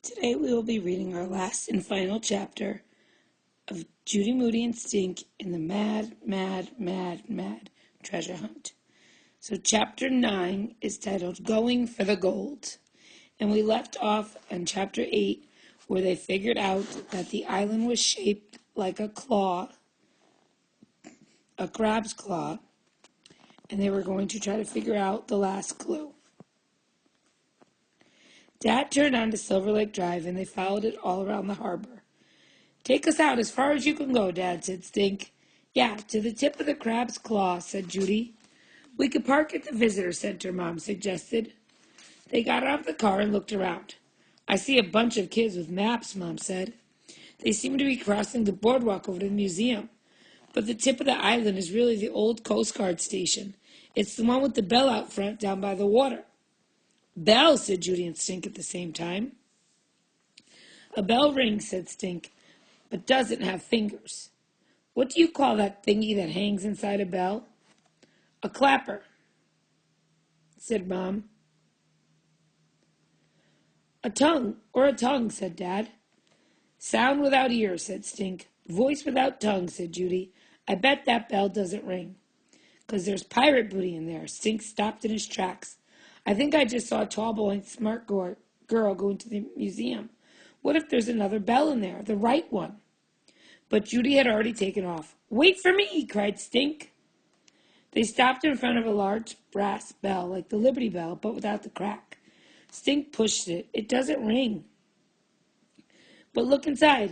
Today we will be reading our last and final chapter of Judy Moody and Stink in the Mad, Mad, Mad, Mad Treasure Hunt. So chapter 9 is titled Going for the Gold. And we left off on chapter 8 where they figured out that the island was shaped like a claw, a crab's claw, and they were going to try to figure out the last clue. Dad turned onto Silver Lake Drive, and they followed it all around the harbor. "Take us out as far as you can go, Dad," said Stink. "Yeah, to the tip of the crab's claw," said Judy. "We could park at the visitor center," Mom suggested. They got out of the car and looked around. "I see a bunch of kids with maps," Mom said. "They seem to be crossing the boardwalk over to the museum. But the tip of the island is really the old Coast Guard station. It's the one with the bell out front down by the water." "Bell," said Judy and Stink at the same time. "A bell rings," said Stink, "but doesn't have fingers." "What do you call that thingy that hangs inside a bell?" "A clapper," said Mom. "A tongue, said Dad. "Sound without ears," said Stink. "Voice without tongue," said Judy. "I bet that bell doesn't ring." "'Cause there's pirate booty in there." Stink stopped in his tracks. "I think I just saw a tall boy and smart girl go into the museum. What if there's another bell in there, the right one?" But Judy had already taken off. "Wait for me!" cried Stink. They stopped in front of a large brass bell, like the Liberty Bell, but without the crack. Stink pushed it. "It doesn't ring." "But look inside,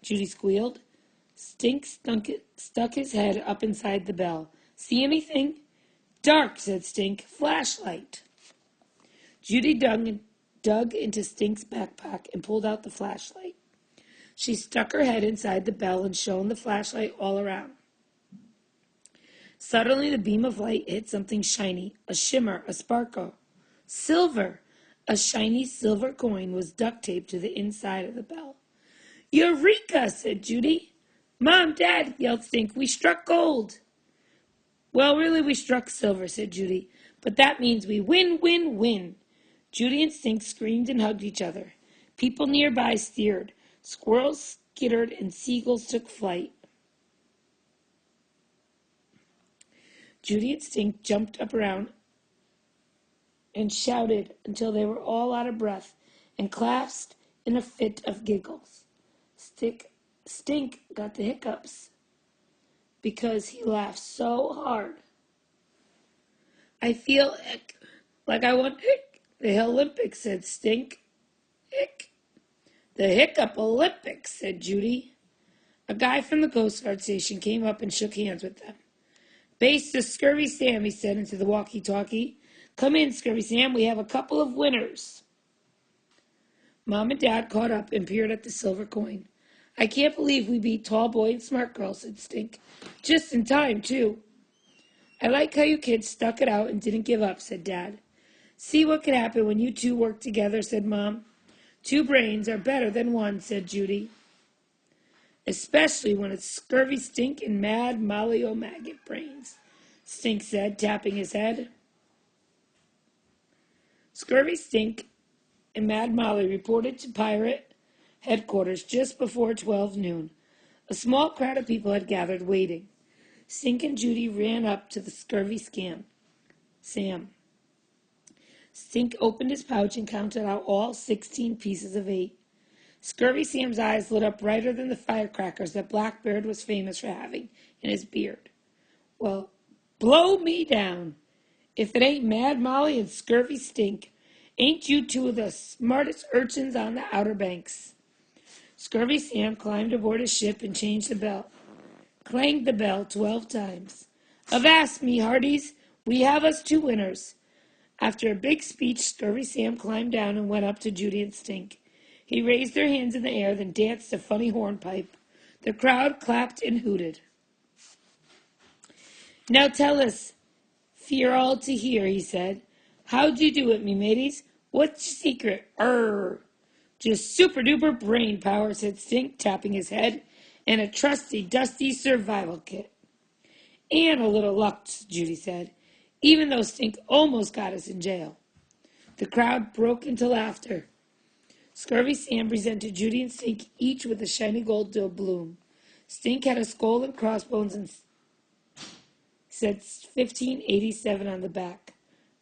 Judy squealed. Stink stuck his head up inside the bell. "See anything?" "Dark," said Stink. "Flashlight." Judy dug into Stink's backpack and pulled out the flashlight. She stuck her head inside the bell and shone the flashlight all around. Suddenly the beam of light hit something shiny, a shimmer, a sparkle. Silver! A shiny silver coin was duct taped to the inside of the bell. "Eureka!" said Judy. "Mom, Dad," yelled Stink, "we struck gold." "Well, really we struck silver," said Judy. "But that means we win, win, win." Judy and Stink screamed and hugged each other. People nearby steered. Squirrels skittered and seagulls took flight. Judy and Stink jumped up around and shouted until they were all out of breath and clasped in a fit of giggles. Stink got the hiccups because he laughed so hard. "I feel like I won the Olympics," said Stink. "Hick. The Hiccup Olympics," said Judy. A guy from the Coast Guard station came up and shook hands with them. "Base to Scurvy Sam," he said into the walkie-talkie. "Come in, Scurvy Sam, we have a couple of winners." Mom and Dad caught up and peered at the silver coin. "I can't believe we beat Tall Boy and Smart Girl," said Stink. "Just in time, too." "I like how you kids stuck it out and didn't give up," said Dad. "See what can happen when you two work together," said Mom. "Two brains are better than one," said Judy. "Especially when it's Scurvy Stink and Mad Molly O'Maggot brains," Stink said, tapping his head. Scurvy Stink and Mad Molly reported to Pirate headquarters just before 12 noon. A small crowd of people had gathered waiting. Stink and Judy ran up to the Scurvy Sam. Stink opened his pouch and counted out all 16 pieces of 8. Scurvy Sam's eyes lit up brighter than the firecrackers that Blackbeard was famous for having in his beard. "Well, blow me down. If it ain't Mad Molly and Scurvy Stink, ain't you two of the smartest urchins on the Outer Banks?" Scurvy Sam climbed aboard his ship and clanged the bell 12 times. "Avast, me hearties, we have us 2 winners." After a big speech, Scurvy Sam climbed down and went up to Judy and Stink. He raised their hands in the air, then danced a funny hornpipe. The crowd clapped and hooted. "Now tell us, fear all to hear," he said. "How'd you do it, me mateys? What's your secret?" "Just super-duper brain power," said Stink, tapping his head, "and a trusty, dusty survival kit." "And a little luck," Judy said, "even though Stink almost got us in jail." The crowd broke into laughter. Scurvy Sam presented Judy and Stink each with a shiny gold doubloon. Stink had a skull and crossbones and said 1587 on the back.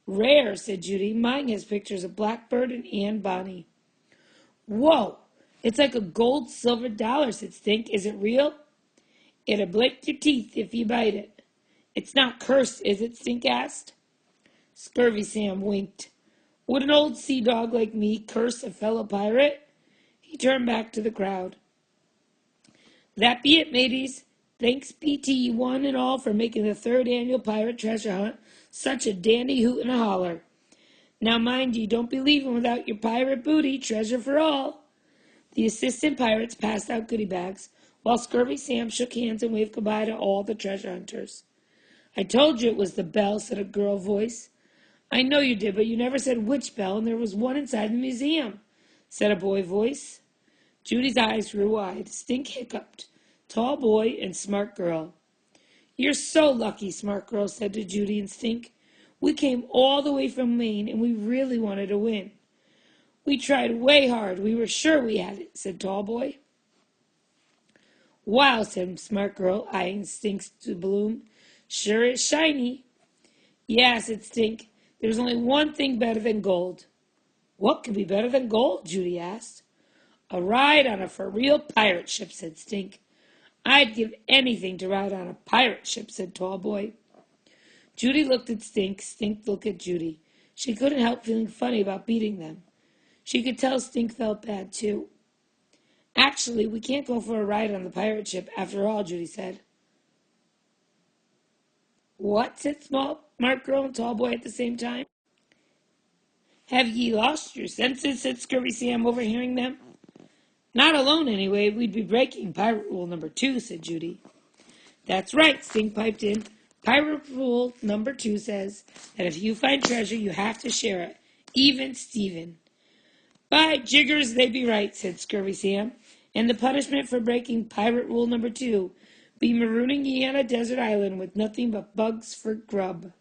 Rare, said Judy. Mine has pictures of Blackbird and Anne Bonny. Whoa! It's like a gold silver dollar, said Stink. Is it real? It'll break your teeth if you bite it. It's not cursed, is it? Stink asked. Scurvy Sam winked. Would an old sea dog like me curse a fellow pirate? He turned back to the crowd. That be it, mateys. Thanks be to ye one and all for making the third annual pirate treasure hunt such a dandy hoot and a holler. Now mind ye, don't be leaving without your pirate booty, treasure for all. The assistant pirates passed out goodie bags, while Scurvy Sam shook hands and waved goodbye to all the treasure hunters. I told you it was the bell, said a girl voice. I know you did, but you never said which bell, and there was one inside the museum, said a boy voice. Judy's eyes grew wide. Stink hiccuped. Tall boy and smart girl. You're so lucky, smart girl said to Judy and Stink. We came all the way from Maine, and we really wanted to win. We tried way hard. We were sure we had it, said Tall boy. Wow, said smart girl, eyeing Stink's doubloon. Sure is shiny. Yeah, said Stink. There's only one thing better than gold. What could be better than gold? Judy asked. A ride on a for-real pirate ship, said Stink. I'd give anything to ride on a pirate ship, said Tall boy. Judy looked at Stink. Stink looked at Judy. She couldn't help feeling funny about beating them. She could tell Stink felt bad, too. Actually, we can't go for a ride on the pirate ship after all, Judy said. What? Said smart girl and Tall boy at the same time. Have ye lost your senses? Said Scurvy Sam, overhearing them. Not alone, anyway. We'd be breaking pirate rule number 2, said Judy. That's right, Stink piped in. Pirate rule number 2 says that if you find treasure, you have to share it. Even Stephen. By jiggers, they be right, said Scurvy Sam. And the punishment for breaking pirate rule number 2 be marooning ye on a desert island with nothing but bugs for grub.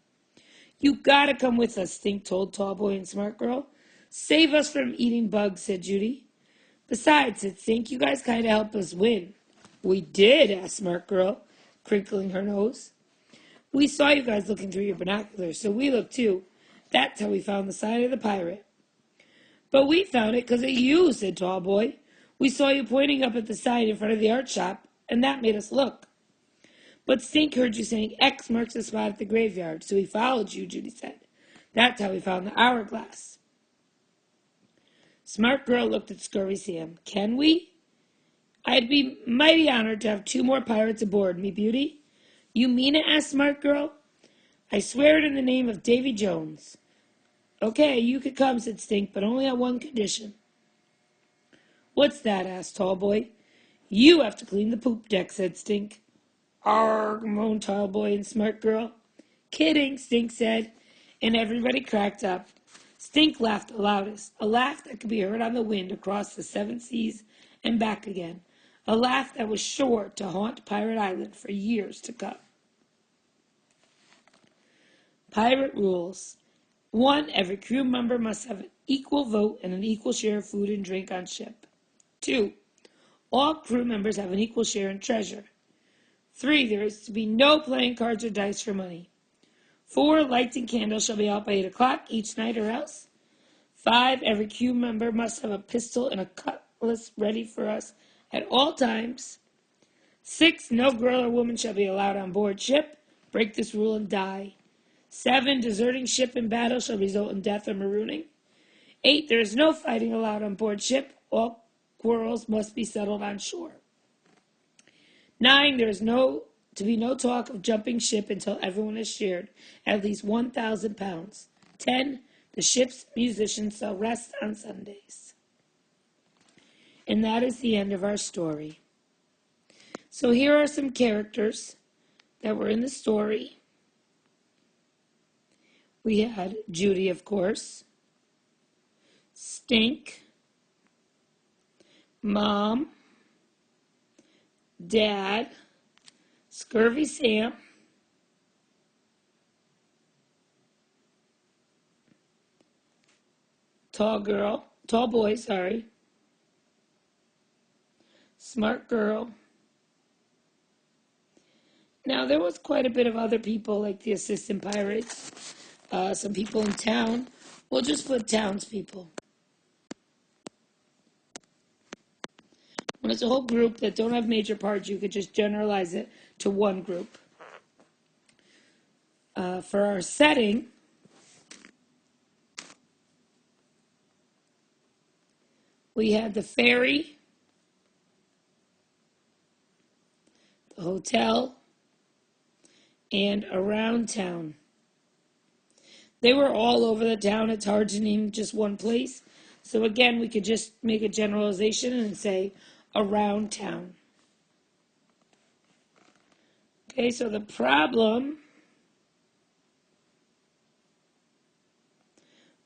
You gotta come with us, Stink told Tall Boy and Smart Girl. Save us from eating bugs, said Judy. Besides, said Stink, you guys kinda helped us win. We did, asked Smart Girl, crinkling her nose. We saw you guys looking through your binoculars, so we looked too. That's how we found the sign of the pirate. But we found it 'cause of you, said Tall Boy. We saw you pointing up at the sign in front of the art shop, and that made us look. But Stink heard you saying X marks the spot at the graveyard, so we followed you, Judy said. That's how we found the hourglass. Smart Girl looked at Scurvy Sam. Can we? I'd be mighty honored to have 2 more pirates aboard, me beauty. You mean it? Asked Smart Girl. I swear it in the name of Davy Jones. Okay, you could come, said Stink, but only on one condition. What's that? Asked Tall Boy. You have to clean the poop deck, said Stink. Arrgh, moaned Tall Boy and Smart Girl. Kidding, Stink said, and everybody cracked up. Stink laughed the loudest, a laugh that could be heard on the wind across the 7 seas and back again, a laugh that was sure to haunt Pirate Island for years to come. Pirate rules. 1. Every crew member must have an equal vote and an equal share of food and drink on ship. 2. All crew members have an equal share in treasure. 3. There is to be no playing cards or dice for money. 4. Lights and candles shall be out by 8 o'clock each night or else. 5. Every crew member must have a pistol and a cutlass ready for us at all times. 6. No girl or woman shall be allowed on board ship. Break this rule and die. 7. Deserting ship in battle shall result in death or marooning. 8. There is no fighting allowed on board ship. All quarrels must be settled on shore. 9. There is to be no talk of jumping ship until everyone has shared at least 1,000 pounds. 10. The ship's musicians shall rest on Sundays. And that is the end of our story. So here are some characters that were in the story. We had Judy, of course, Stink, Mom, Dad, Scurvy Sam, Tall Boy, Smart girl. Now, there was quite a bit of other people, like the assistant pirates, some people in town. We'll just put townspeople. When it's a whole group that don't have major parts, you could just generalize it to one group. For our setting, we had the ferry, the hotel, and around town. They were all over the town. It's hard to name just one place. So again, we could just make a generalization and say around town. Okay, so the problem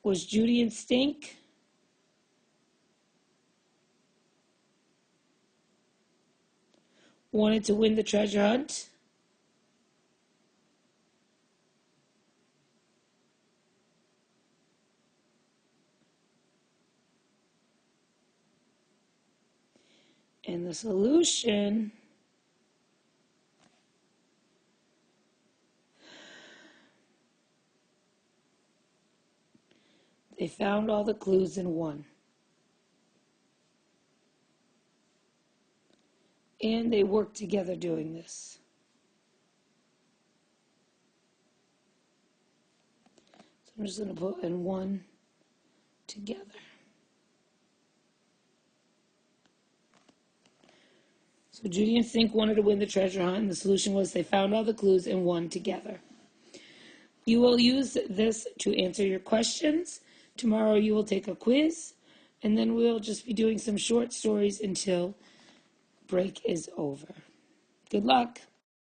was Judy and Stink wanted to win the treasure hunt. And the solution they found all the clues in one. And they worked together doing this. So I'm just going to put in one together. So Judy and Stink wanted to win the treasure hunt, and the solution was they found all the clues and won together. You will use this to answer your questions. Tomorrow you will take a quiz, and then we'll just be doing some short stories until break is over. Good luck.